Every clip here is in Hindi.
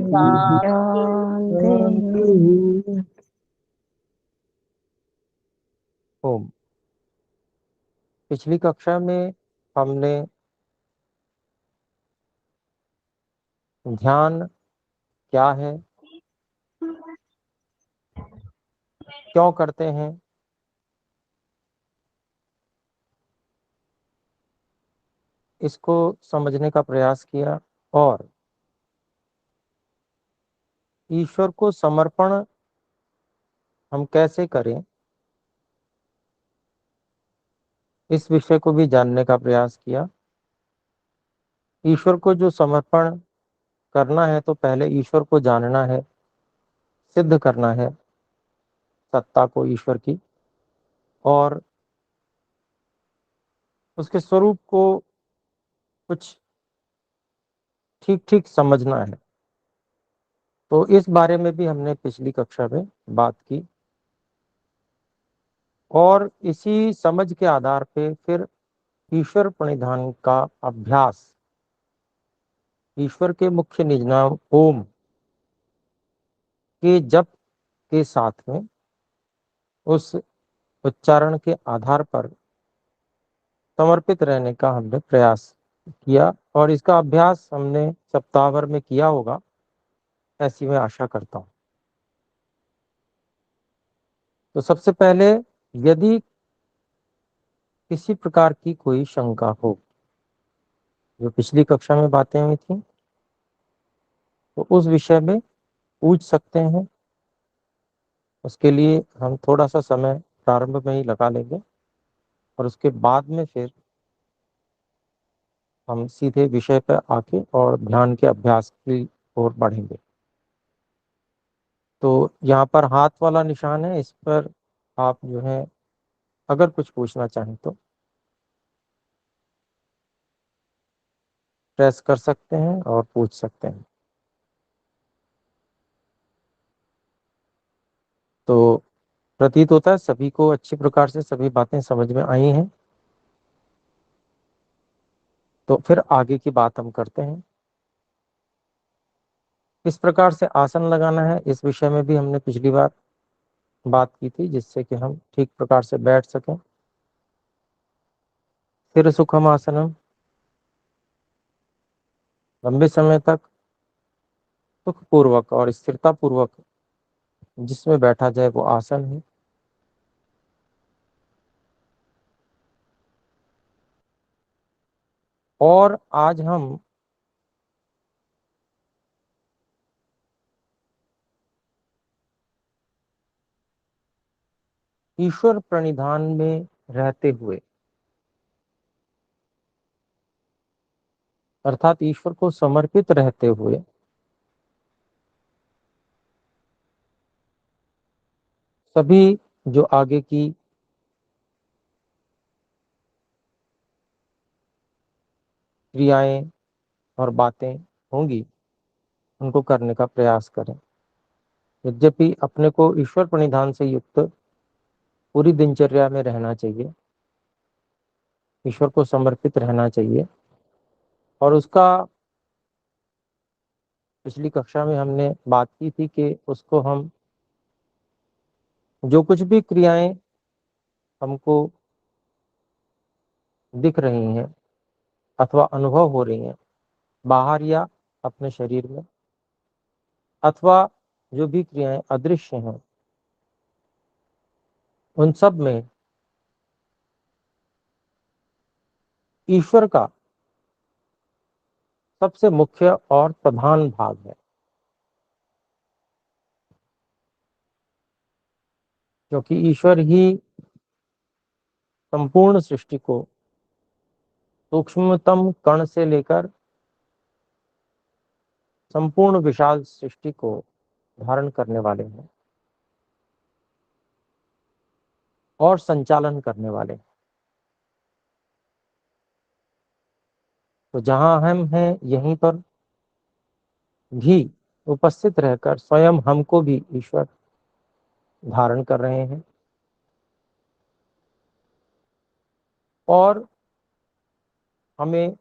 शांति। ओम। पिछली कक्षा में हमने ध्यान क्या है, क्यों करते हैं, इसको समझने का प्रयास किया और ईश्वर को समर्पण हम कैसे करें इस विषय को भी जानने का प्रयास किया। ईश्वर को जो समर्पण करना है तो पहले ईश्वर को जानना है, सिद्ध करना है सत्ता को ईश्वर की, और उसके स्वरूप को कुछ ठीक ठीक समझना है। तो इस बारे में भी हमने पिछली कक्षा में बात की और इसी समझ के आधार पे फिर ईश्वर प्रणिधान का अभ्यास, ईश्वर के मुख्य निज नाम ओम के जप के साथ में उस उच्चारण के आधार पर समर्पित रहने का हमने प्रयास किया और इसका अभ्यास हमने सप्ताह भर में किया होगा, ऐसी मैं आशा करता हूँ। तो सबसे पहले यदि किसी प्रकार की कोई शंका हो, जो पिछली कक्षा में बातें हुई थी, तो उस विषय में पूछ सकते हैं। उसके लिए हम थोड़ा सा समय प्रारंभ में ही लगा लेंगे और उसके बाद में फिर हम सीधे विषय पर आके और ध्यान के अभ्यास की ओर बढ़ेंगे। तो यहाँ पर हाथ वाला निशान है, इस पर आप जो है अगर कुछ पूछना चाहें तो प्रेस कर सकते हैं और पूछ सकते हैं। तो प्रतीत होता है सभी को अच्छी प्रकार से सभी बातें समझ में आई हैं। तो फिर आगे की बात हम करते हैं। किस प्रकार से आसन लगाना है इस विषय में भी हमने पिछली बार बात की थी, जिससे कि हम ठीक प्रकार से बैठ सकें। फिर सुखम आसनम, लंबे समय तक सुखपूर्वक और स्थिरता पूर्वक जिसमें बैठा जाए वो आसन है। और आज हम ईश्वर प्रणिधान में रहते हुए, अर्थात ईश्वर को समर्पित रहते हुए सभी जो आगे की क्रियाएं और बातें होंगी उनको करने का प्रयास करें। यद्यपि अपने को ईश्वर प्रणिधान से युक्त पूरी दिनचर्या में रहना चाहिए, ईश्वर को समर्पित रहना चाहिए। और उसका पिछली कक्षा में हमने बात की थी कि उसको हम जो कुछ भी क्रियाएं हमको दिख रही हैं अथवा अनुभव हो रही हैं बाहर या अपने शरीर में, अथवा जो भी क्रियाएं अदृश्य हैं, उन सब में ईश्वर का सबसे मुख्य और प्रधान भाग है। क्योंकि ईश्वर ही संपूर्ण सृष्टि को सूक्ष्मतम कण से लेकर संपूर्ण विशाल सृष्टि को धारण करने वाले हैं और संचालन करने वाले हैं। तो जहां हम हैं यहीं पर भी उपस्थित रहकर स्वयं हमको भी ईश्वर धारण कर रहे हैं। और हमें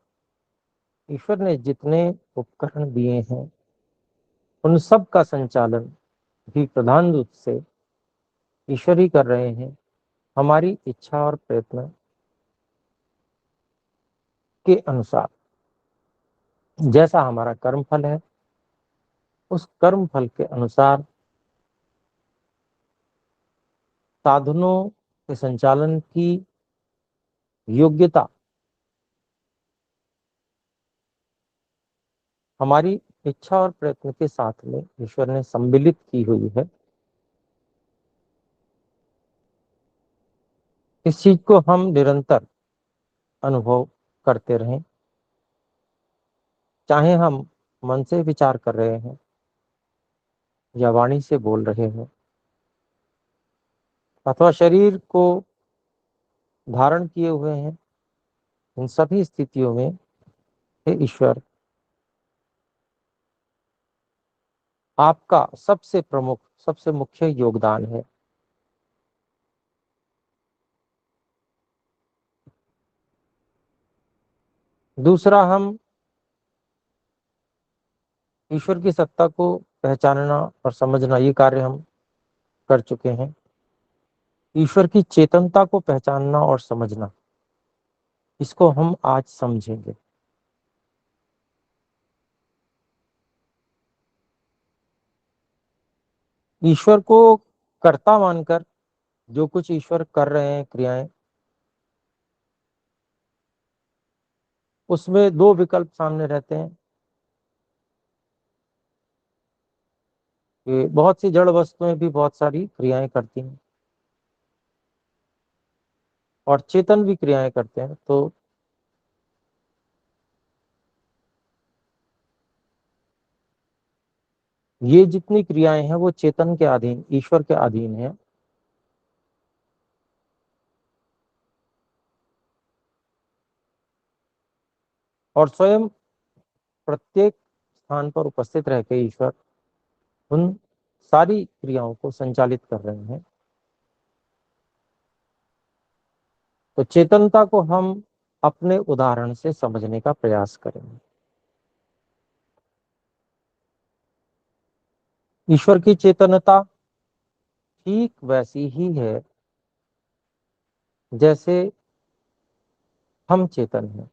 ईश्वर ने जितने उपकरण दिए हैं उन सब का संचालन भी प्रधान रूप से ईश्वर ही कर रहे हैं, हमारी इच्छा और प्रयत्न के अनुसार। जैसा हमारा कर्म फल है, उस कर्म फल के अनुसार साधनों के संचालन की योग्यता हमारी इच्छा और प्रयत्न के साथ में ईश्वर ने सम्मिलित की हुई है। इस चीज को हम निरंतर अनुभव करते रहें, चाहे हम मन से विचार कर रहे हैं या वाणी से बोल रहे हैं अथवा शरीर को धारण किए हुए हैं। इन सभी स्थितियों में हे ईश्वर, आपका सबसे प्रमुख, सबसे मुख्य योगदान है। दूसरा, हम ईश्वर की सत्ता को पहचानना और समझना, ये कार्य हम कर चुके हैं। ईश्वर की चेतनता को पहचानना और समझना, इसको हम आज समझेंगे। ईश्वर को कर्ता मानकर जो कुछ ईश्वर कर रहे हैं क्रियाएं, उसमें दो विकल्प सामने रहते हैं कि बहुत सी जड़ वस्तुएं भी बहुत सारी क्रियाएं करती हैं और चेतन भी क्रियाएं करते हैं। तो ये जितनी क्रियाएं हैं वो चेतन के अधीन, ईश्वर के अधीन है। और स्वयं प्रत्येक स्थान पर उपस्थित रह के ईश्वर उन सारी क्रियाओं को संचालित कर रहे हैं। तो चेतनता को हम अपने उदाहरण से समझने का प्रयास करेंगे। ईश्वर की चेतनता ठीक वैसी ही है जैसे हम चेतन हैं।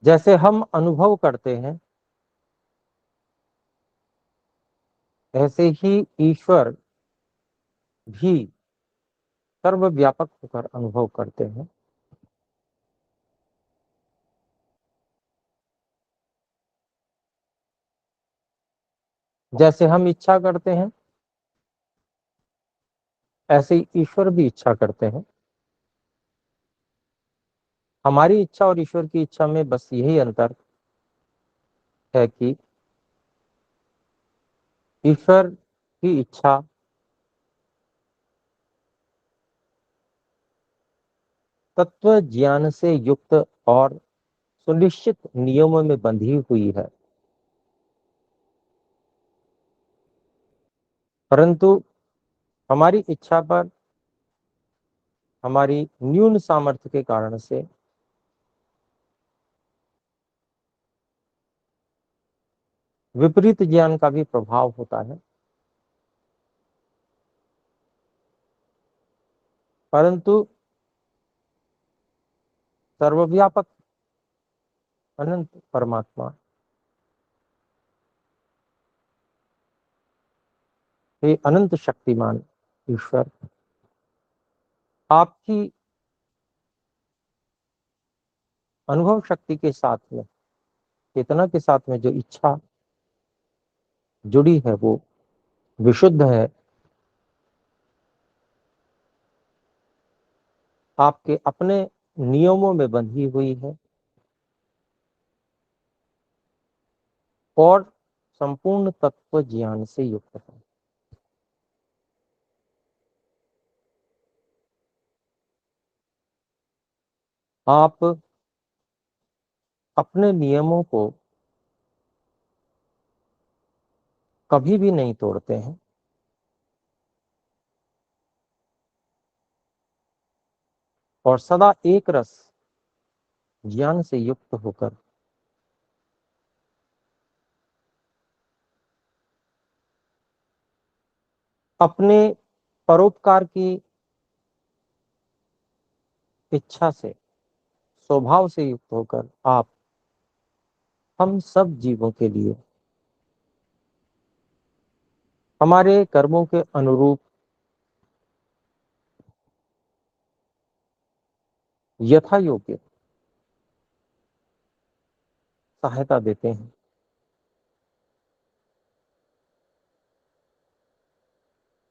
जैसे हम अनुभव करते हैं, ऐसे ही ईश्वर भी सर्वव्यापक होकर अनुभव करते हैं। जैसे हम इच्छा करते हैं, ऐसे ही ईश्वर भी इच्छा करते हैं। हमारी इच्छा और ईश्वर की इच्छा में बस यही अंतर है कि ईश्वर की इच्छा तत्व ज्ञान से युक्त और सुनिश्चित नियमों में बंधी हुई है, परंतु हमारी इच्छा पर हमारी न्यून सामर्थ्य के कारण से विपरीत ज्ञान का भी प्रभाव होता है। परंतु सर्वव्यापक अनंत परमात्मा, हे अनंत शक्तिमान ईश्वर, आपकी अनुभव शक्ति के साथ में, चेतना के साथ में जो इच्छा जुड़ी है वो विशुद्ध है, आपके अपने नियमों में बंधी हुई है और संपूर्ण तत्व ज्ञान से युक्त है। आप अपने नियमों को कभी भी नहीं तोड़ते हैं और सदा एक रस ज्ञान से युक्त होकर अपने परोपकार की इच्छा से, स्वभाव से युक्त होकर आप हम सब जीवों के लिए हमारे कर्मों के अनुरूप यथा योग्य सहायता देते हैं।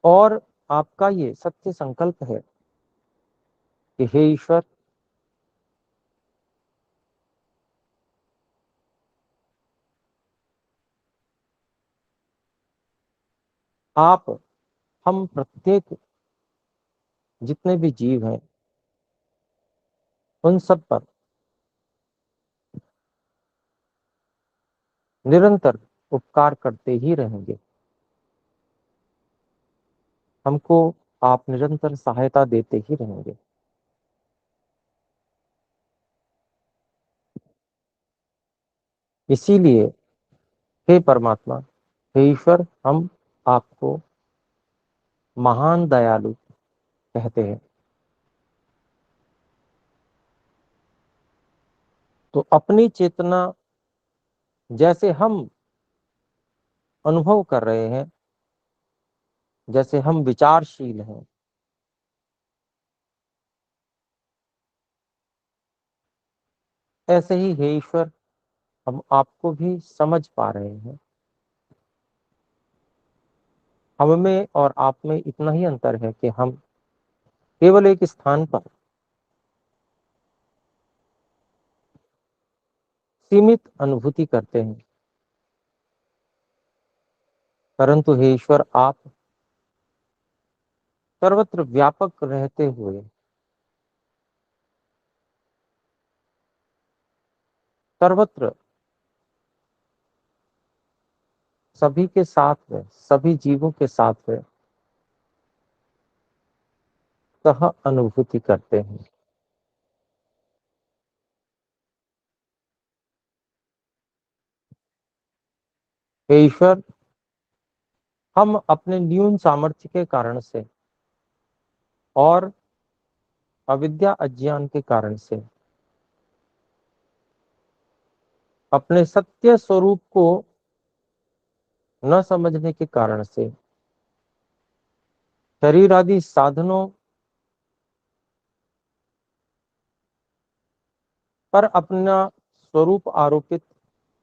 और आपका ये सत्य संकल्प है कि हे ईश्वर, आप हम प्रत्येक जितने भी जीव हैं उन सब पर निरंतर उपकार करते ही रहेंगे। हमको आप निरंतर सहायता देते ही रहेंगे। इसीलिए हे परमात्मा, हे ईश्वर, हम आपको महान दयालु कहते हैं। तो अपनी चेतना जैसे हम अनुभव कर रहे हैं, जैसे हम विचारशील हैं, ऐसे ही हे ईश्वर हम आपको भी समझ पा रहे हैं। हम में और आप में इतना ही अंतर है कि हम केवल एक स्थान पर सीमित अनुभूति करते हैं, परंतु हे ईश्वर आप सर्वत्र व्यापक रहते हुए सर्वत्र सभी के साथ में, सभी जीवों के साथ में सह अनुभूति करते हैं। हे ईश्वर, हम अपने न्यून सामर्थ्य के कारण से और अविद्या अज्ञान के कारण से अपने सत्य स्वरूप को न समझने के कारण से शरीर आदि साधनों पर अपना स्वरूप आरोपित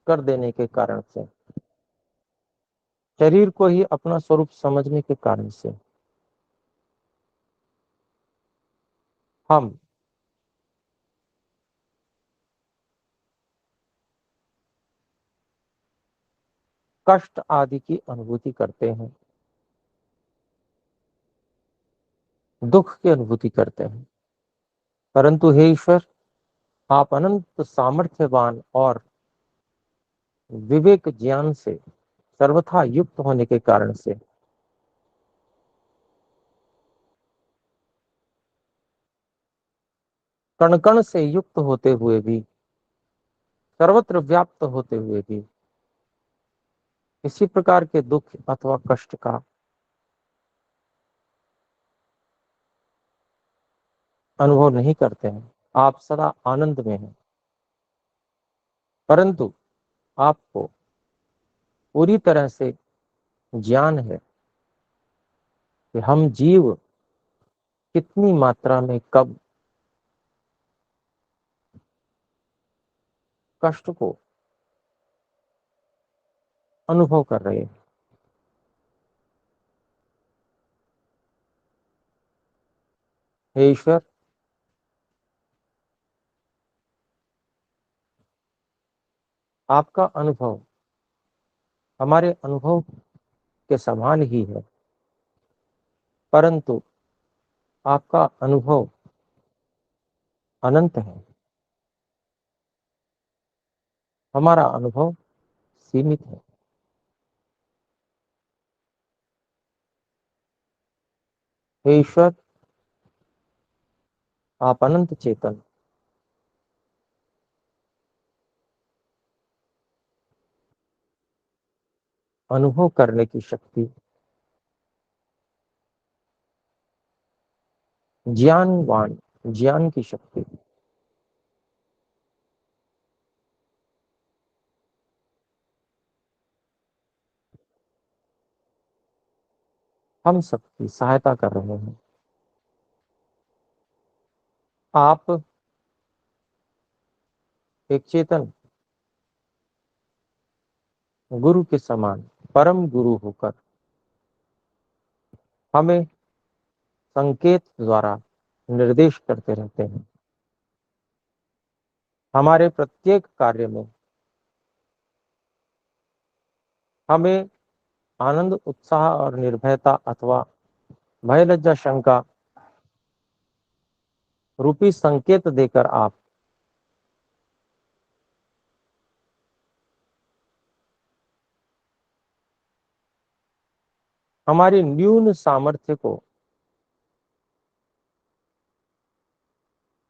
कर देने के कारण से, शरीर को ही अपना स्वरूप समझने के कारण से हम कष्ट आदि की अनुभूति करते हैं, दुख की अनुभूति करते हैं। परंतु हे ईश्वर, आप अनंत सामर्थ्यवान और विवेक ज्ञान से सर्वथा युक्त होने के कारण से कण कण से युक्त होते हुए भी, सर्वत्र व्याप्त होते हुए भी किसी प्रकार के दुख अथवा कष्ट का अनुभव नहीं करते हैं। आप सदा आनंद में हैं। परंतु आपको पूरी तरह से ज्ञान है कि हम जीव कितनी मात्रा में कब कष्ट को अनुभव कर रहे हैं। हे ईश्वर, आपका अनुभव हमारे अनुभव के समान ही है, परंतु आपका अनुभव अनंत है, हमारा अनुभव सीमित है। हे ईश्वर, आप अनंत चेतन, अनुभव करने की शक्ति ज्ञानवान, ज्ञान की शक्ति। हम सबकी सहायता कर रहे हैं। आप एक चेतन गुरु के समान परम गुरु होकर हमें संकेत द्वारा निर्देश करते रहते हैं। हमारे प्रत्येक कार्य में हमें आनंद, उत्साह और निर्भयता अथवा भय, लज्जा, शंका रूपी संकेत देकर आप हमारी न्यून सामर्थ्य को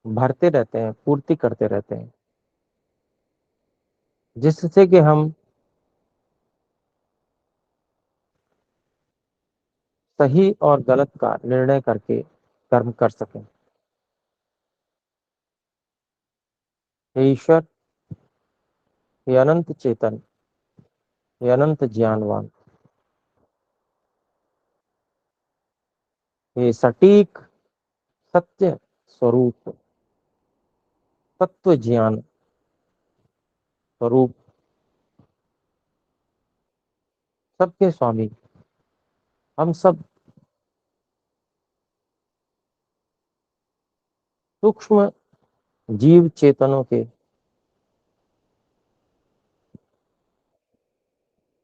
भरते रहते हैं, पूर्ति करते रहते हैं, जिससे कि हम सही और गलत का निर्णय करके कर्म कर सकें। हे ईश्वर, हे अनंत चेतन, हे अनंत ज्ञानवान, हे सटीक सत्य स्वरूप, तत्व ज्ञान स्वरूप, सबके स्वामी, हम सब सूक्ष्म जीव चेतनों के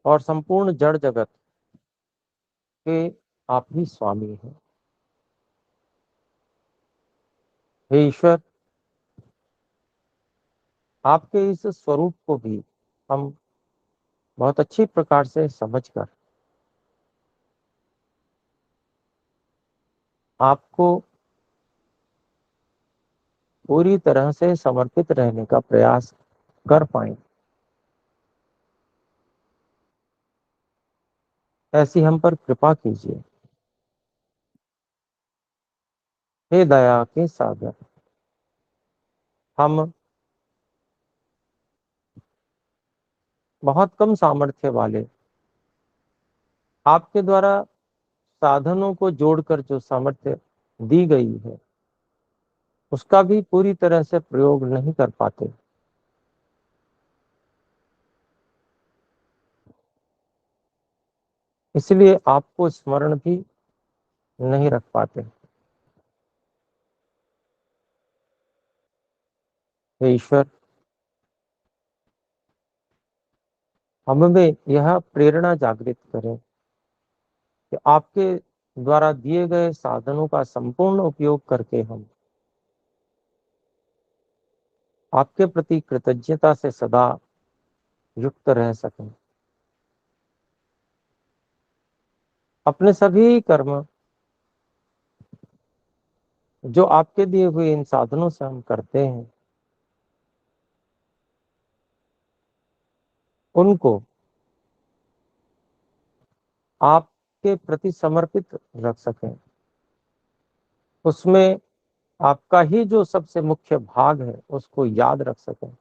और संपूर्ण जड़ जगत के आप ही स्वामी हैं। हे ईश्वर, आपके इस स्वरूप को भी हम बहुत अच्छी प्रकार से समझकर आपको पूरी तरह से समर्पित रहने का प्रयास कर पाए, ऐसी हम पर कृपा कीजिए। हे दया के सागर, हम बहुत कम सामर्थ्य वाले आपके द्वारा साधनों को जोड़कर जो सामर्थ्य दी गई है उसका भी पूरी तरह से प्रयोग नहीं कर पाते। इसलिए आपको स्मरण भी नहीं रख पाते। हे ईश्वर, हमें यह प्रेरणा जागृत करें कि आपके द्वारा दिए गए साधनों का संपूर्ण उपयोग करके हम आपके प्रति कृतज्ञता से सदा युक्त रह सकें। अपने सभी कर्म जो आपके दिए हुए इन साधनों से हम करते हैं उनको आपके प्रति समर्पित रख सकें। उसमें आपका ही जो सबसे मुख्य भाग है उसको याद रख सकें।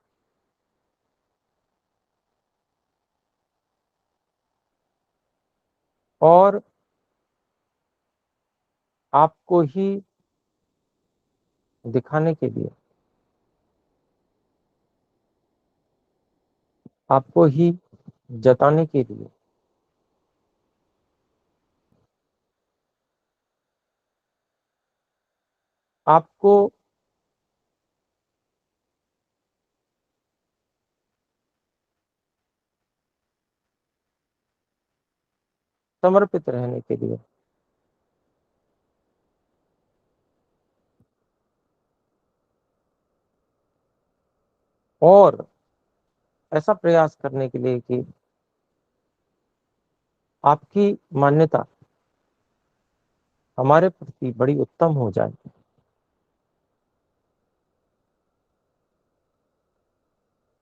और आपको ही दिखाने के लिए, आपको ही जताने के लिए आपको समर्पित रहने के लिए और ऐसा प्रयास करने के लिए कि आपकी मान्यता हमारे प्रति बड़ी उत्तम हो जाए,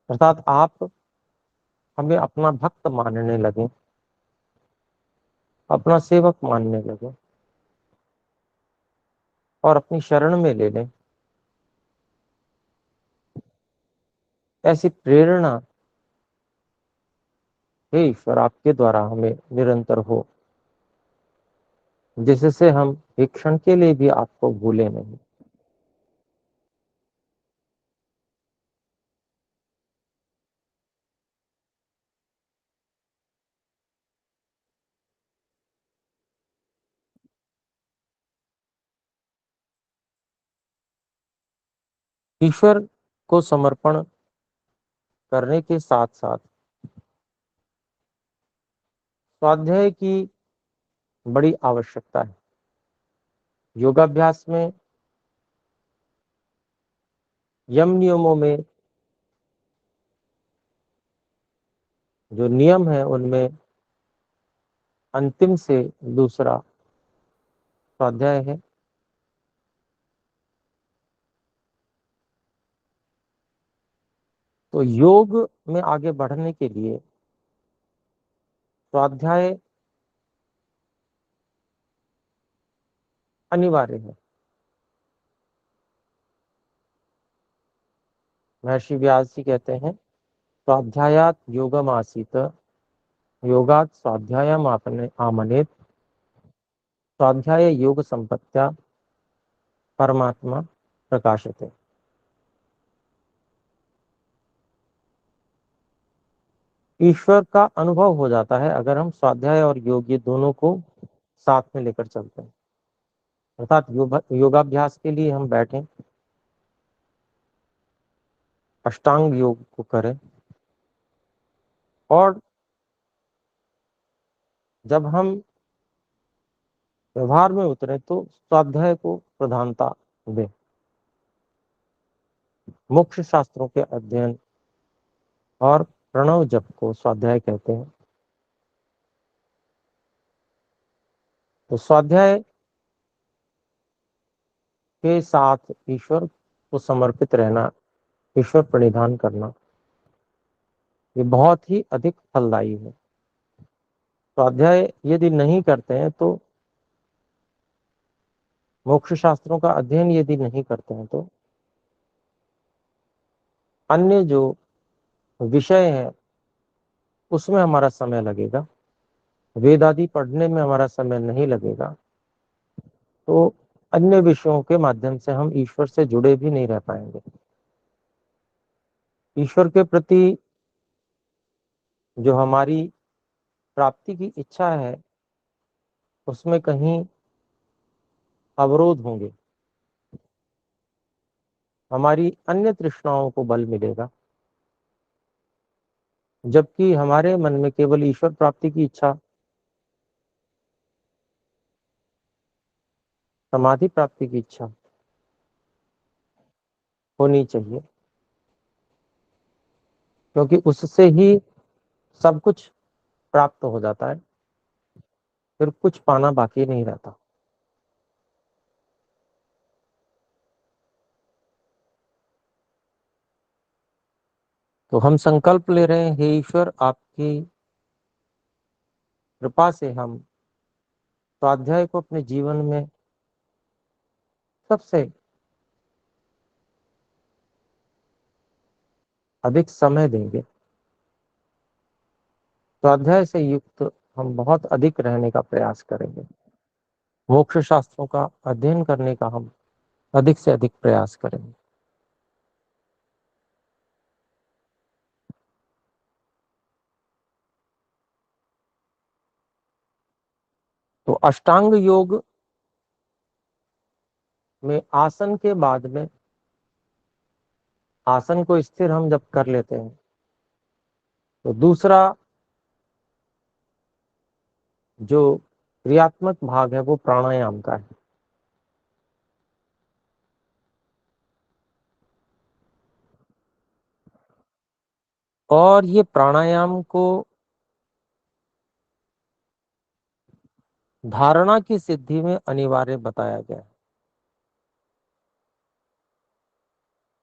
अर्थात आप हमें अपना भक्त मानने लगे, अपना सेवक मानने लगे और अपनी शरण में ले लें, ऐसी प्रेरणा हे ईश्वर आपके द्वारा हमें निरंतर हो, जिससे हम एक क्षण के लिए भी आपको भूले नहीं। ईश्वर को समर्पण करने के साथ साथ स्वाध्याय की बड़ी आवश्यकता है। योगाभ्यास में यम नियमों में जो नियम है उनमें अंतिम से दूसरा स्वाध्याय है। तो योग में आगे बढ़ने के लिए स्वाध्याय अनिवार्य है। महर्षि व्यास जी कहते हैं, स्वाध्यायात योगम आसीत, योगात स्वाध्यायम आपने आमनेत, स्वाध्याय योग संपत्त्या परमात्मा प्रकाशते। ईश्वर का अनुभव हो जाता है अगर हम स्वाध्याय और योग ये दोनों को साथ में लेकर चलते हैं। अर्थात योगाभ्यास के लिए हम बैठें, अष्टांग योग को करें, और जब हम व्यवहार में उतरे तो स्वाध्याय को प्रधानता दें। मोक्ष शास्त्रों के अध्ययन और प्रणव जप को स्वाध्याय कहते हैं। तो स्वाध्याय के साथ ईश्वर को समर्पित रहना, ईश्वर प्रणिधान करना, ये बहुत ही अधिक फलदायी है। स्वाध्याय यदि नहीं करते हैं तो, मोक्ष शास्त्रों का अध्ययन यदि नहीं करते हैं तो अन्य जो विषय है उसमें हमारा समय लगेगा, वेद आदि पढ़ने में हमारा समय नहीं लगेगा, तो अन्य विषयों के माध्यम से हम ईश्वर से जुड़े भी नहीं रह पाएंगे। ईश्वर के प्रति जो हमारी प्राप्ति की इच्छा है उसमें कहीं अवरोध होंगे, हमारी अन्य तृष्णाओं को बल मिलेगा, जबकि हमारे मन में केवल ईश्वर प्राप्ति की इच्छा, समाधि प्राप्ति की इच्छा होनी चाहिए, क्योंकि उससे ही सब कुछ प्राप्त हो जाता है, फिर कुछ पाना बाकी नहीं रहता। तो हम संकल्प ले रहे हैं, हे ईश्वर आपकी कृपा से हम स्वाध्याय को अपने जीवन में सबसे अधिक समय देंगे, स्वाध्याय से युक्त हम बहुत अधिक रहने का प्रयास करेंगे, मोक्ष शास्त्रों का अध्ययन करने का हम अधिक से अधिक प्रयास करेंगे। तो अष्टांग योग में आसन के बाद में, आसन को स्थिर हम जब कर लेते हैं तो दूसरा जो क्रियात्मक भाग है वो प्राणायाम का है। और ये प्राणायाम को धारणा की सिद्धि में अनिवार्य बताया गया है।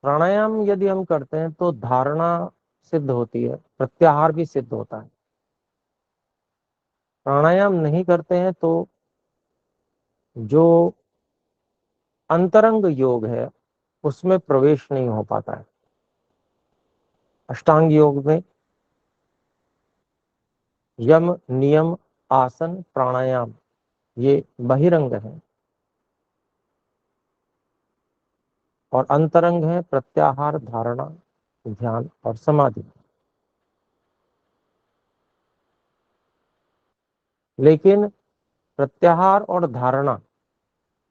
प्राणायाम यदि हम करते हैं तो धारणा सिद्ध होती है, प्रत्याहार भी सिद्ध होता है। प्राणायाम नहीं करते हैं तो जो अंतरंग योग है उसमें प्रवेश नहीं हो पाता है। अष्टांग योग में यम, नियम, आसन, प्राणायाम ये बहिरंग है, और अंतरंग है प्रत्याहार, धारणा, ध्यान और समाधि। लेकिन प्रत्याहार और धारणा,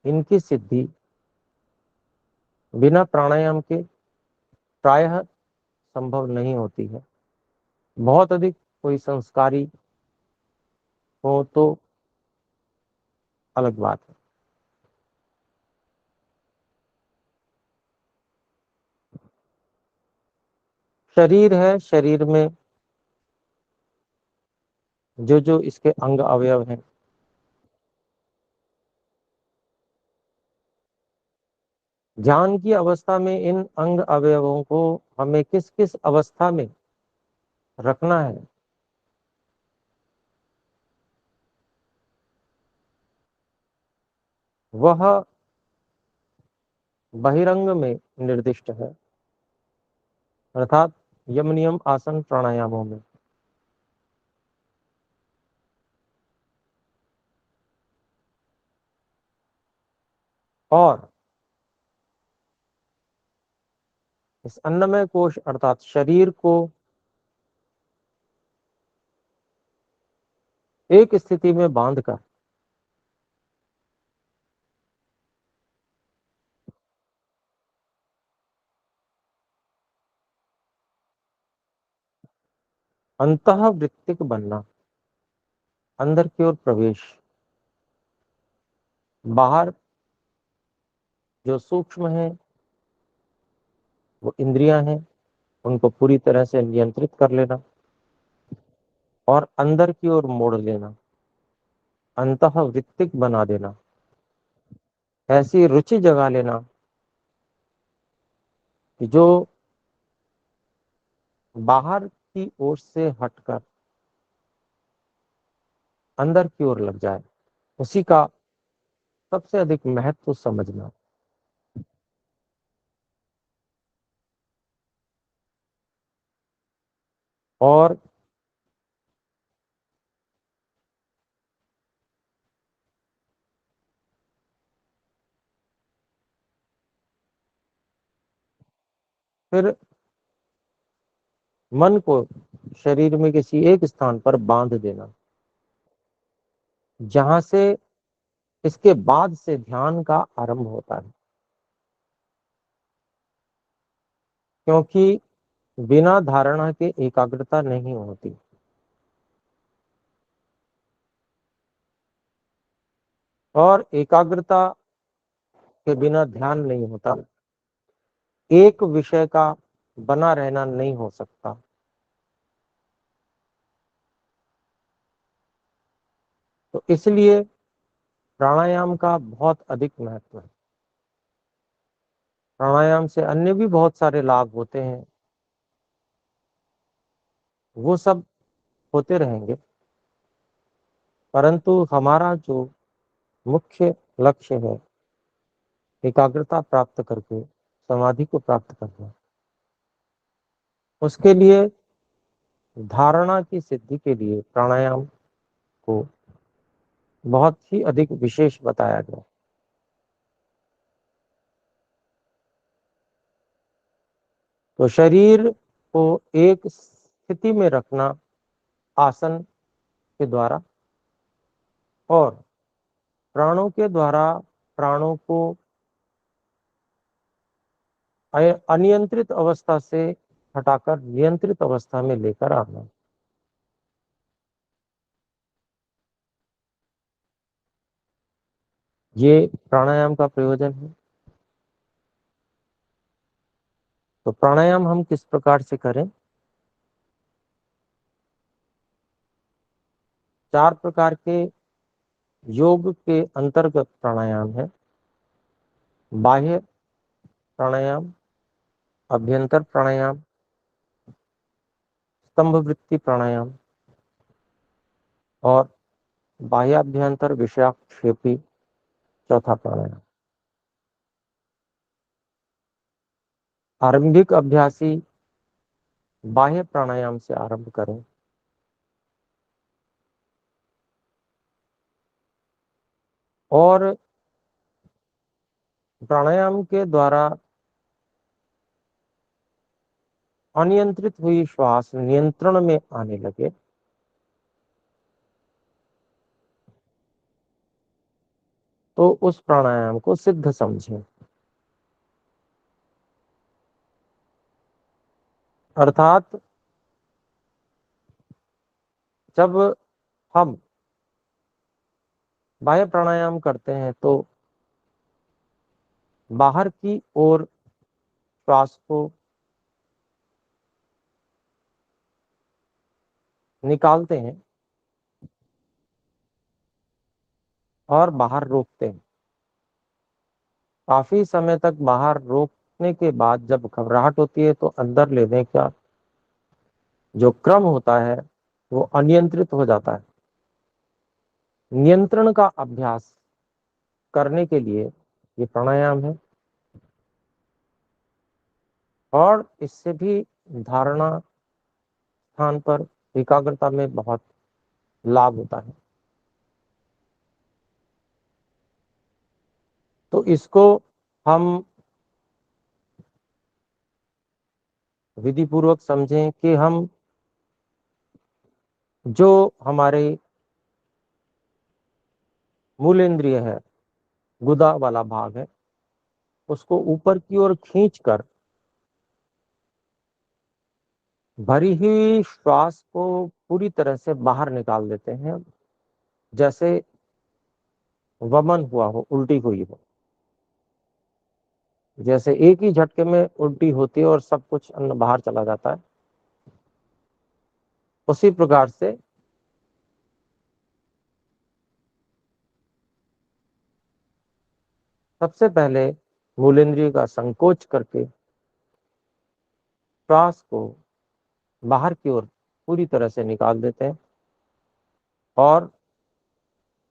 इनकी सिद्धि बिना प्राणायाम के प्रायः संभव नहीं होती है। बहुत अधिक कोई संस्कारी हो तो अलग बात है। शरीर है, शरीर में जो जो इसके अंग अवयव हैं, ध्यान की अवस्था में इन अंग अवयवों को हमें किस किस अवस्था में रखना है, वह बहिरंग में निर्दिष्ट है, अर्थात यम, नियम, आसन, प्राणायामों में। और इस अन्नमय कोश अर्थात शरीर को एक स्थिति में बांधकर अंतःवृत्तिक बनना, अंदर की ओर प्रवेश, बाहर जो सूक्ष्म है वो इंद्रियां हैं, उनको पूरी तरह से नियंत्रित कर लेना और अंदर की ओर मोड़ लेना, अंतःवृत्तिक बना देना, ऐसी रुचि जगा लेना कि जो बाहर की ओर से हटकर अंदर की ओर लग जाए, उसी का सबसे अधिक महत्व समझना। और फिर मन को शरीर में किसी एक स्थान पर बांध देना, जहां से इसके बाद से ध्यान का आरंभ होता है। क्योंकि बिना धारणा के एकाग्रता नहीं होती, और एकाग्रता के बिना ध्यान नहीं होता, एक विषय का बना रहना नहीं हो सकता। तो इसलिए प्राणायाम का बहुत अधिक महत्व है। प्राणायाम से अन्य भी बहुत सारे लाभ होते हैं, वो सब होते रहेंगे, परंतु हमारा जो मुख्य लक्ष्य है एकाग्रता प्राप्त करके समाधि को प्राप्त करना, उसके लिए धारणा की सिद्धि के लिए प्राणायाम को बहुत ही अधिक विशेष बताया गया। तो शरीर को एक स्थिति में रखना आसन के द्वारा, और प्राणों के द्वारा प्राणों को अनियंत्रित अवस्था से हटाकर नियंत्रित अवस्था में लेकर आना, ये प्राणायाम का प्रयोजन है। तो प्राणायाम हम किस प्रकार से करें? 4 प्रकार के योग के अंतर्गत प्राणायाम है। बाह्य प्राणायाम, अभ्यंतर प्राणायाम, स्तंभ वृत्ति प्राणायाम और बाह्याभ्यंतर विषयाक्षेपी चौथा प्राणायाम। आरंभिक अभ्यासी बाह्य प्राणायाम से आरंभ करें। और प्राणायाम के द्वारा अनियंत्रित हुई श्वास नियंत्रण में आने लगे तो उस प्राणायाम को सिद्ध समझें। अर्थात जब हम बाह्य प्राणायाम करते हैं तो बाहर की ओर श्वास को निकालते हैं और बाहर रोकते हैं। काफी समय तक बाहर रोकने के बाद जब घबराहट होती है तो अंदर लेने का जो क्रम होता है वो अनियंत्रित हो जाता है। नियंत्रण का अभ्यास करने के लिए ये प्राणायाम है और इससे भी धारणा स्थान पर एकाग्रता में बहुत लाभ होता है। तो इसको हम विधि पूर्वक समझें कि हम जो हमारे मूल इंद्रिय है, गुदा वाला भाग है, उसको ऊपर की ओर खींचकर भरी हुई श्वास को पूरी तरह से बाहर निकाल देते हैं, जैसे वमन हुआ हो, उल्टी हुई हो। जैसे एक ही झटके में उल्टी होती है और सब कुछ अन्न बाहर चला जाता है, उसी प्रकार से सबसे पहले मूलेंद्रिय का संकोच करके श्वास को बाहर की ओर पूरी तरह से निकाल देते हैं और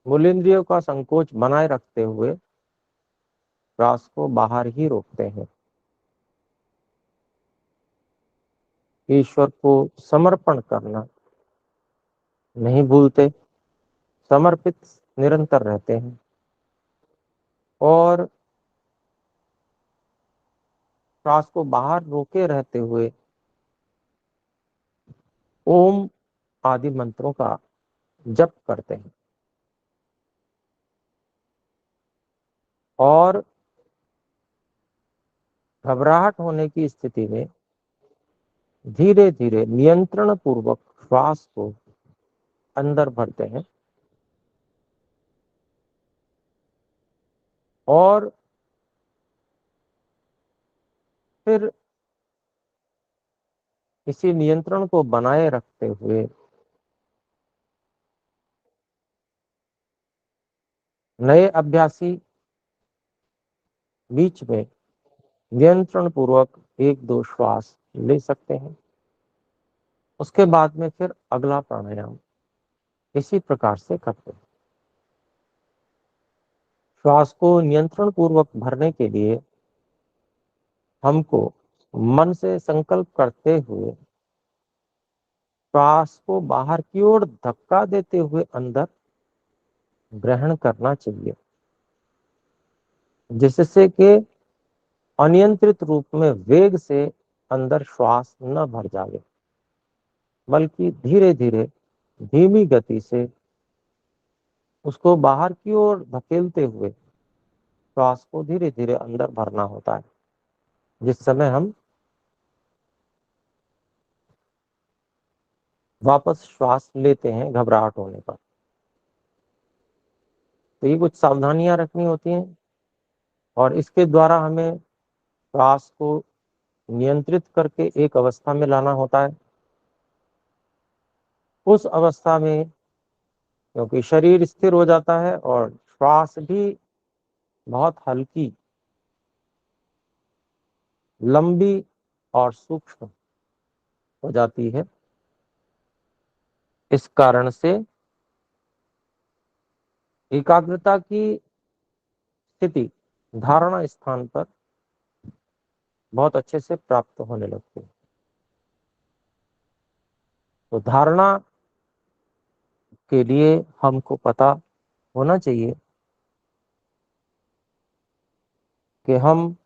मूलेंद्रियों का संकोच बनाए रखते हुए श्वास को बाहर ही रोकते हैं। ईश्वर को समर्पण करना नहीं भूलते, समर्पित निरंतर रहते हैं और श्वास को बाहर रोके रहते हुए ओम आदि मंत्रों का जप करते हैं। और घबराहट होने की स्थिति में धीरे धीरे नियंत्रण पूर्वक श्वास को अंदर भरते हैं और फिर इसी नियंत्रण को बनाए रखते हुए नए अभ्यासी बीच में नियंत्रण पूर्वक एक दो श्वास ले सकते हैं। उसके बाद में फिर अगला प्राणायाम इसी प्रकार से करते हैं। श्वास को नियंत्रण पूर्वक भरने के लिए हमको मन से संकल्प करते हुए श्वास को बाहर की ओर धक्का देते हुए अंदर ग्रहण करना चाहिए, जिससे कि अनियंत्रित रूप में वेग से अंदर श्वास न भर जाए, बल्कि धीरे धीरे धीमी गति से उसको बाहर की ओर धकेलते हुए श्वास को धीरे धीरे अंदर भरना होता है। जिस समय हम वापस श्वास लेते हैं घबराहट होने पर, तो ये कुछ सावधानियां रखनी होती हैं और इसके द्वारा हमें श्वास को नियंत्रित करके एक अवस्था में लाना होता है। उस अवस्था में क्योंकि शरीर स्थिर हो जाता है और श्वास भी बहुत हल्की, लंबी और सूक्ष्म हो जाती है, इस कारण से एकाग्रता की स्थिति धारणा स्थान पर बहुत अच्छे से प्राप्त होने लगती है। तो धारणा के लिए हमको पता होना चाहिए कि हम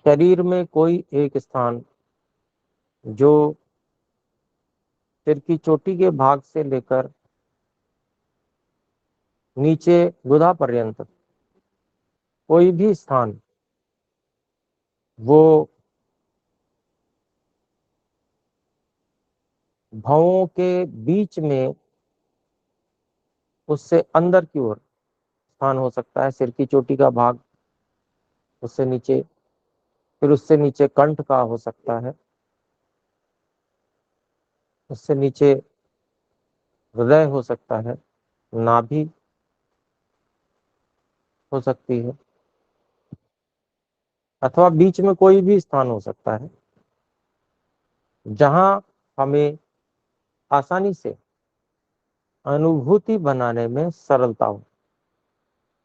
शरीर में कोई एक स्थान जो सिर की चोटी के भाग से लेकर नीचे गुदा पर्यंत कोई भी स्थान वो भवों के बीच में उससे अंदर की ओर स्थान हो सकता है। सिर की चोटी का भाग, उससे नीचे, फिर उससे नीचे कंठ का हो सकता है, उससे नीचे हृदय हो सकता है, नाभि हो सकती है, अथवा बीच में कोई भी स्थान हो सकता है जहां हमें आसानी से अनुभूति बनाने में सरलता हो,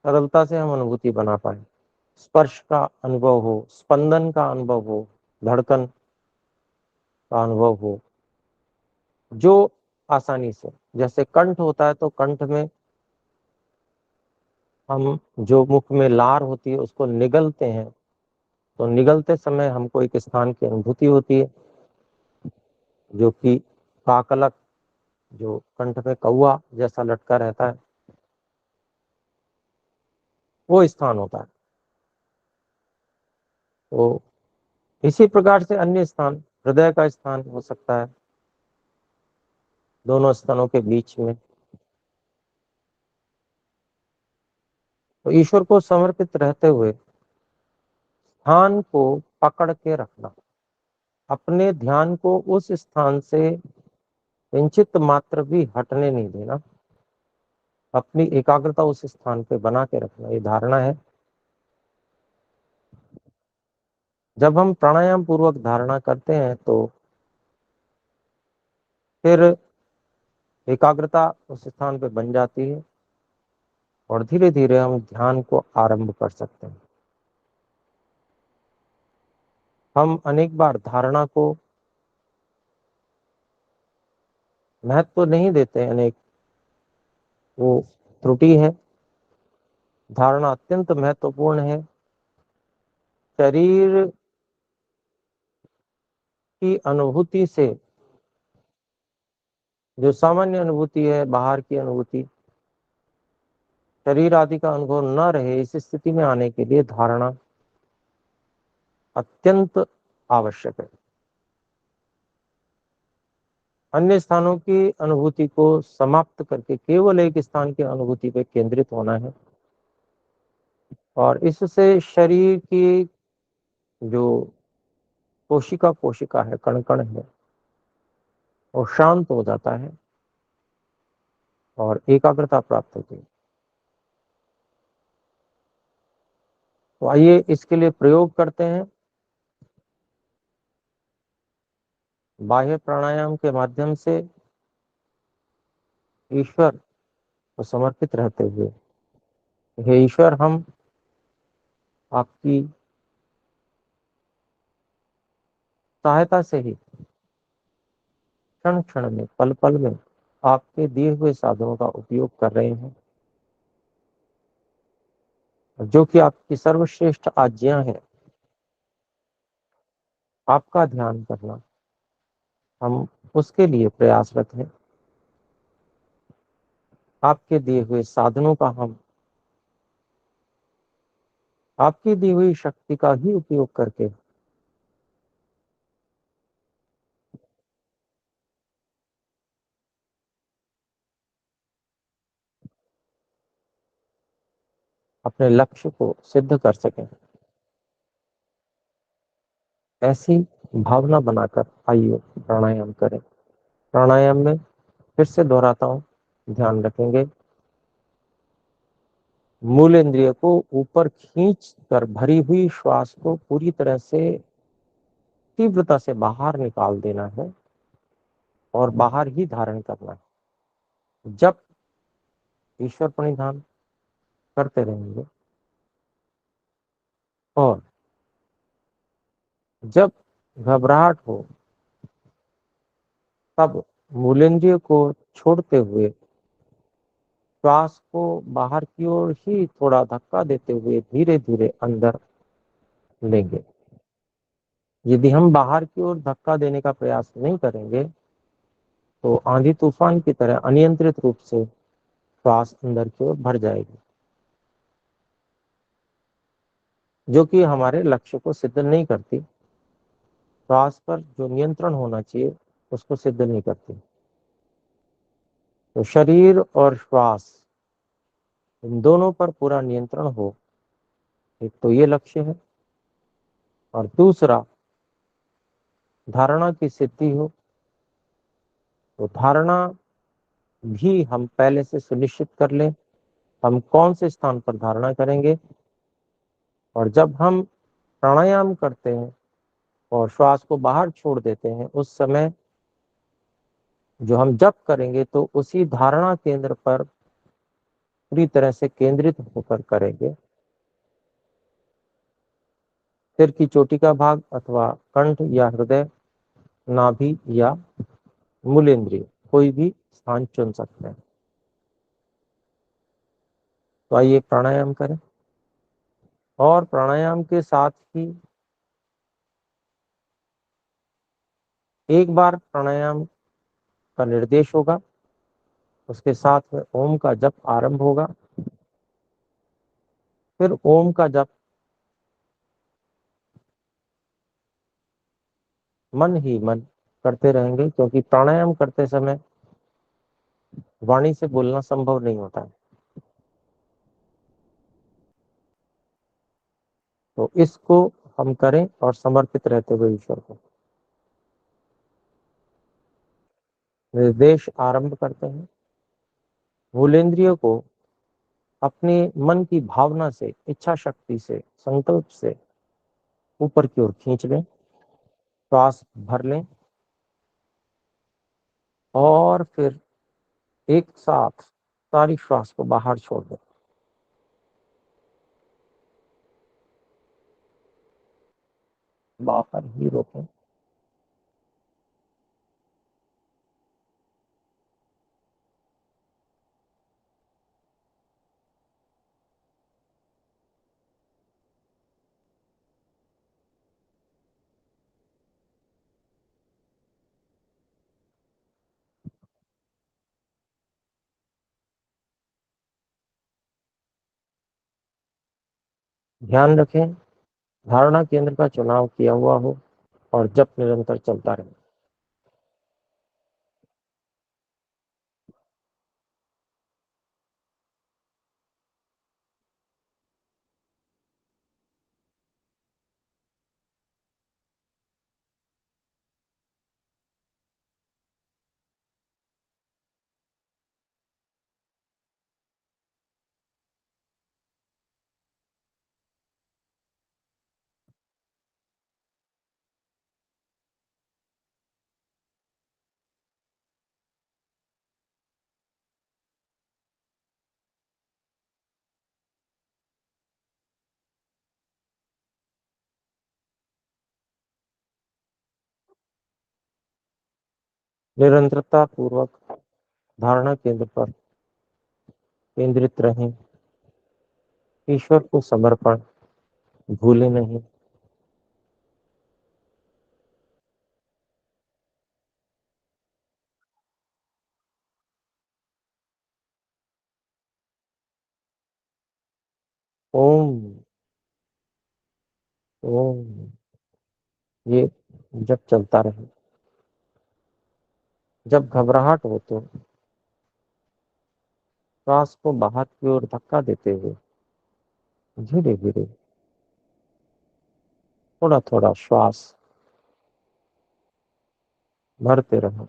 सरलता से हम अनुभूति बना पाए, स्पर्श का अनुभव हो, स्पंदन का अनुभव हो, धड़कन का अनुभव हो, जो आसानी से, जैसे कंठ होता है तो कंठ में हम जो मुख में लार होती है उसको निगलते हैं, तो निगलते समय हमको एक स्थान की अनुभूति होती है जो कि काकलक, जो कंठ में कौवा जैसा लटका रहता है, वो स्थान होता है। तो इसी प्रकार से अन्य स्थान, हृदय का स्थान हो सकता है दोनों स्तनों के बीच में। तो ईश्वर को समर्पित रहते हुए ध्यान को पकड़ के रखना, अपने ध्यान को उस स्थान से किंचित मात्र भी हटने नहीं देना, अपनी एकाग्रता उस स्थान पे बना के रखना, ये धारणा है। जब हम प्राणायाम पूर्वक धारणा करते हैं तो फिर एकाग्रता उस स्थान पे बन जाती है और धीरे धीरे हम ध्यान को आरंभ कर सकते हैं। हम अनेक बार धारणा को महत्व नहीं देते, अनेक वो त्रुटि है। धारणा अत्यंत महत्वपूर्ण है। शरीर की अनुभूति से, जो सामान्य अनुभूति है, बाहर की अनुभूति, शरीर आदि का अनुभव न रहे, इस स्थिति में आने के लिए धारणा अत्यंत आवश्यक है। अन्य स्थानों की अनुभूति को समाप्त करके केवल एक स्थान की अनुभूति पे केंद्रित होना है और इससे शरीर की जो कोशिका कोशिका है, कण कण है, वो शांत हो जाता है और एकाग्रता प्राप्त होती है। तो आइए इसके लिए प्रयोग करते हैं। बाह्य प्राणायाम के माध्यम से ईश्वर को समर्पित रहते हुए, हे ईश्वर, हम आपकी सहायता से ही क्षण क्षण में, पल पल में आपके दिए हुए साधनों का उपयोग कर रहे हैं, जो कि आपकी सर्वश्रेष्ठ आज्ञा है, आपका ध्यान करना। हम उसके लिए प्रयासरत हैं। आपके दिए हुए साधनों का हम आपकी दी हुई शक्ति का ही उपयोग करके अपने लक्ष्य को सिद्ध कर सकें, ऐसी भावना बनाकर आइए प्राणायाम करें। प्राणायाम में फिर से दोहराता हूँ, ध्यान रखेंगे मूल इंद्रिय को ऊपर खींच कर भरी हुई श्वास को पूरी तरह से तीव्रता से बाहर निकाल देना है और बाहर ही धारण करना है। जब ईश्वर प्रणिधान करते रहेंगे और जब घबराहट हो तब मूलेंद्रिय को छोड़ते हुए श्वास को बाहर की ओर ही थोड़ा धक्का देते हुए धीरे धीरे अंदर लेंगे। यदि हम बाहर की ओर धक्का देने का प्रयास नहीं करेंगे तो आंधी तूफान की तरह अनियंत्रित रूप से श्वास अंदर की ओर भर जाएगी, जो कि हमारे लक्ष्य को सिद्ध नहीं करती। श्वास पर जो नियंत्रण होना चाहिए उसको सिद्ध नहीं करती। तो शरीर और श्वास इन दोनों पर पूरा नियंत्रण हो, एक तो ये लक्ष्य है, और दूसरा धारणा की सिद्धि हो। तो धारणा भी हम पहले से सुनिश्चित कर लें, हम कौन से स्थान पर धारणा करेंगे। और जब हम प्राणायाम करते हैं और श्वास को बाहर छोड़ देते हैं, उस समय जो हम जप करेंगे तो उसी धारणा केंद्र पर पूरी तरह से केंद्रित होकर करेंगे। सिर की चोटी का भाग अथवा कंठ या हृदय, नाभि या मूलेंद्रिय, कोई भी स्थान चुन सकते हैं। तो आइए प्राणायाम करें, और प्राणायाम के साथ ही एक बार प्राणायाम का निर्देश होगा, उसके साथ में ओम का जप आरंभ होगा। फिर ओम का जप मन ही मन करते रहेंगे, क्योंकि प्राणायाम करते समय वाणी से बोलना संभव नहीं होता है। तो इसको हम करें और समर्पित रहते हुए ईश्वर को निर्देश आरंभ करते हैं। मूलेंद्रियों को अपने मन की भावना से, इच्छा शक्ति से, संकल्प से ऊपर की ओर खींच लें, श्वास भर लें और फिर एक साथ सारी श्वास को बाहर छोड़ दें। बाहर ही रोकें। ध्यान रखें धारणा केंद्र का चुनाव किया हुआ हो और जप निरंतर चलता रहे। निरंतरता पूर्वक धारणा केंद्र पर केंद्रित रहें। ईश्वर को समर्पण भूले नहीं। ओम ओम ये जब चलता रहे। जब घबराहट हो तो श्वास को बाहर की ओर धक्का देते हुए धीरे धीरे थोड़ा थोड़ा श्वास भरते रहो।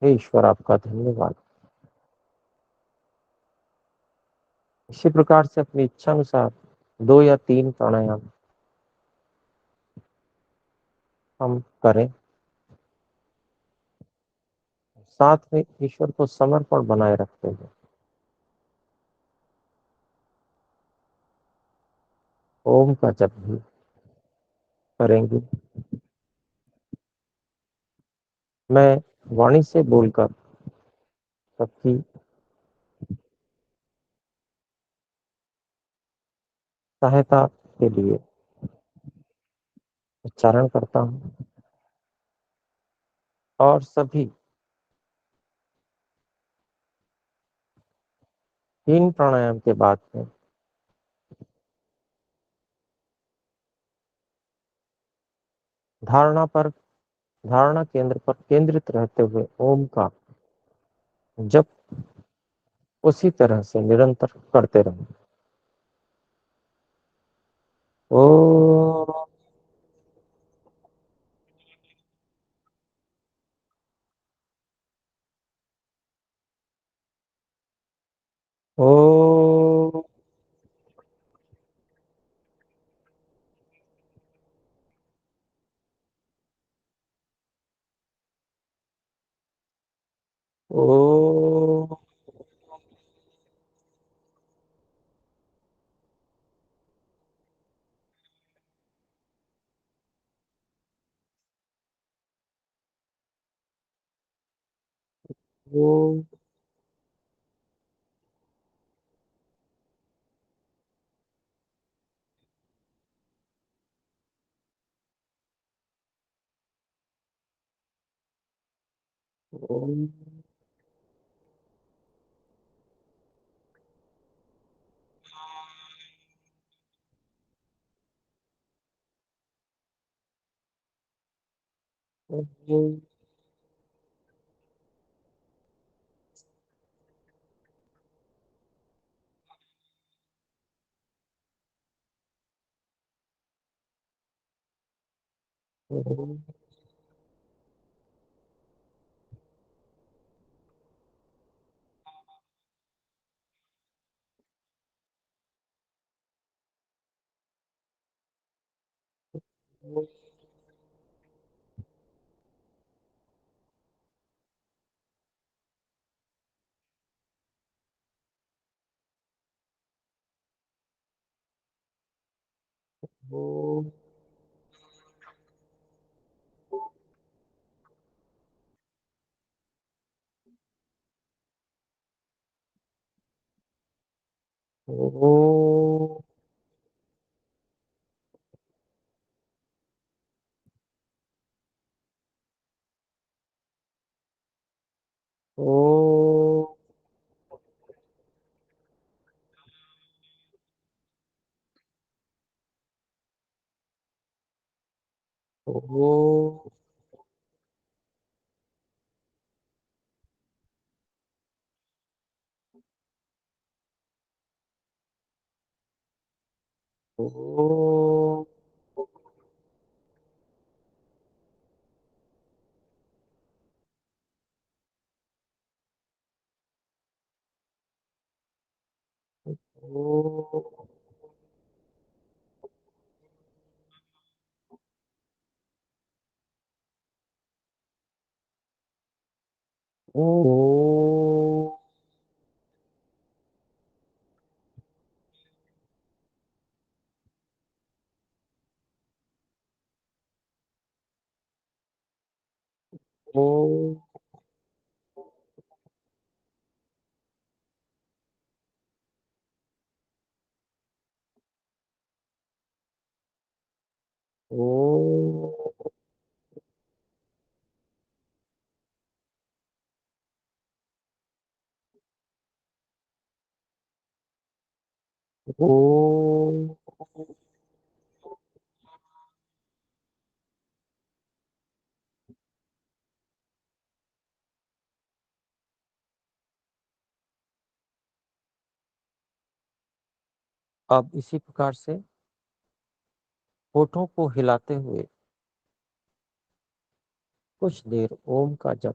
हे ईश्वर, आपका धन्यवाद। इसी प्रकार से अपनी इच्छा अनुसार 2 या 3 प्राणायाम हम करें। साथ में ईश्वर को समर्पण बनाए रखते हैं। ओम का जप भी करेंगे। मैं वाणी से बोलकर सबकी सहायता के लिए उच्चारण करता हूँ और सभी 3 प्राणायाम के बाद में धारणा पर धारणा केंद्र पर केंद्रित रहते हुए ओम का जप उसी तरह से निरंतर करते रहें। ओ ओ ओ ओ ओ ओ ओ ओ ओ ओ ओ ओ अब इसी प्रकार से होठों को हिलाते हुए कुछ देर ओम का जप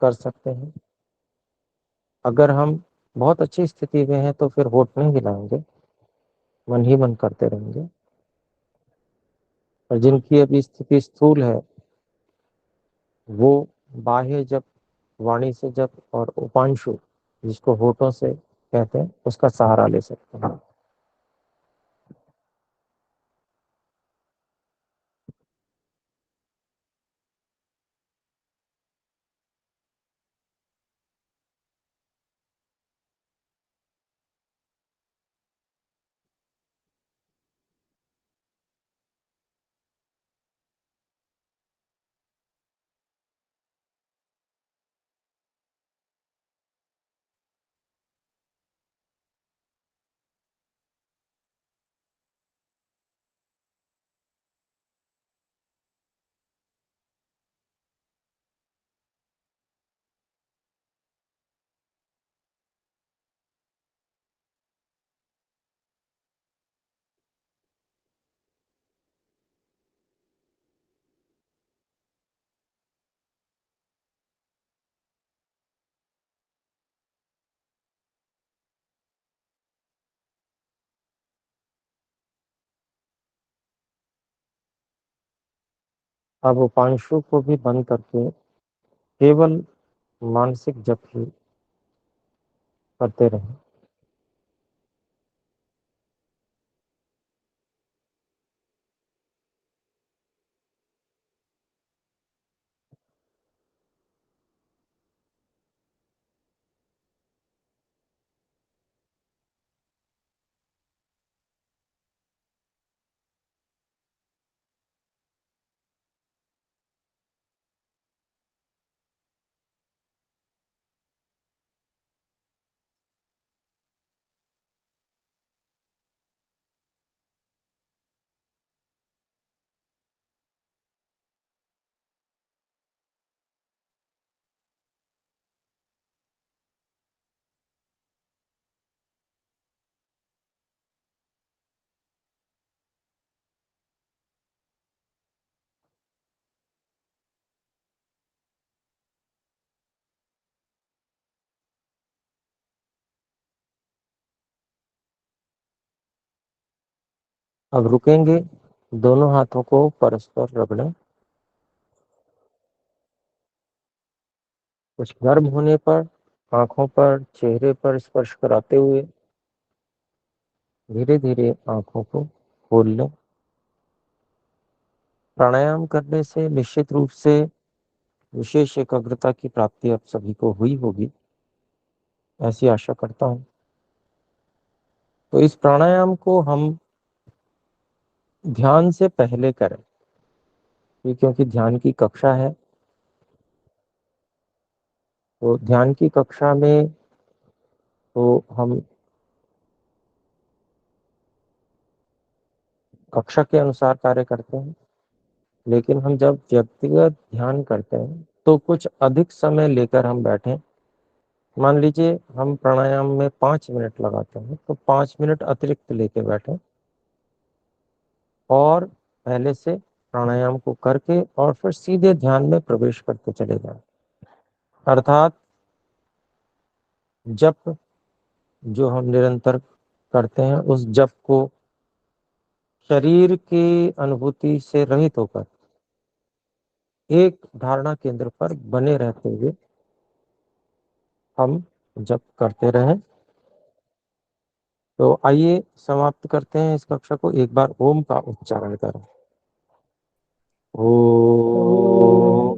कर सकते हैं। अगर हम बहुत अच्छी स्थिति में हैं तो फिर होठ नहीं हिलाएंगे, मन ही मन करते रहेंगे। और जिनकी अभी स्थिति स्थूल है वो बाह्य जप, वाणी से जप और उपांशु जिसको होठों से कहते हैं उसका सहारा ले सकते हैं। अब उपांशु को भी बंद करके केवल मानसिक जप ही करते रहें। अब रुकेंगे, दोनों हाथों को परस्पर रगड़ें। कुछ गर्म होने पर आंखों पर, चेहरे पर स्पर्श कराते हुए धीरे धीरे आंखों को खोल लें। प्राणायाम करने से निश्चित रूप से विशेष एकाग्रता की प्राप्ति आप सभी को हुई होगी, ऐसी आशा करता हूं। तो इस प्राणायाम को हम ध्यान से पहले करें, क्योंकि ध्यान की कक्षा है। तो ध्यान की कक्षा में तो हम कक्षा के अनुसार कार्य करते हैं, लेकिन हम जब व्यक्तिगत ध्यान करते हैं तो कुछ अधिक समय लेकर हम बैठें। मान लीजिए हम प्राणायाम में 5 मिनट लगाते हैं, तो 5 मिनट अतिरिक्त लेके बैठें और पहले से प्राणायाम को करके और फिर सीधे ध्यान में प्रवेश करते चले जाएं। अर्थात जप जो हम निरंतर करते हैं, उस जप को शरीर की अनुभूति से रहित होकर एक धारणा केंद्र पर बने रहते हुए हम जप करते रहें। तो आइए समाप्त करते हैं इस कक्षा को। एक बार ओम का उच्चारण करें। ओम।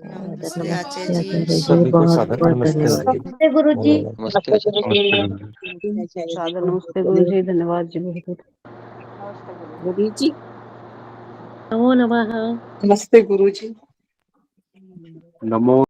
नमस्ते आचार्य जी। सभी को सादर नमस्ते। नमस्ते गुरु जी। नमस्ते गुरु जी, धन्यवाद जी बहुत बहुत। गुरु जी नमो नमः। नमस्ते गुरु जी। नमो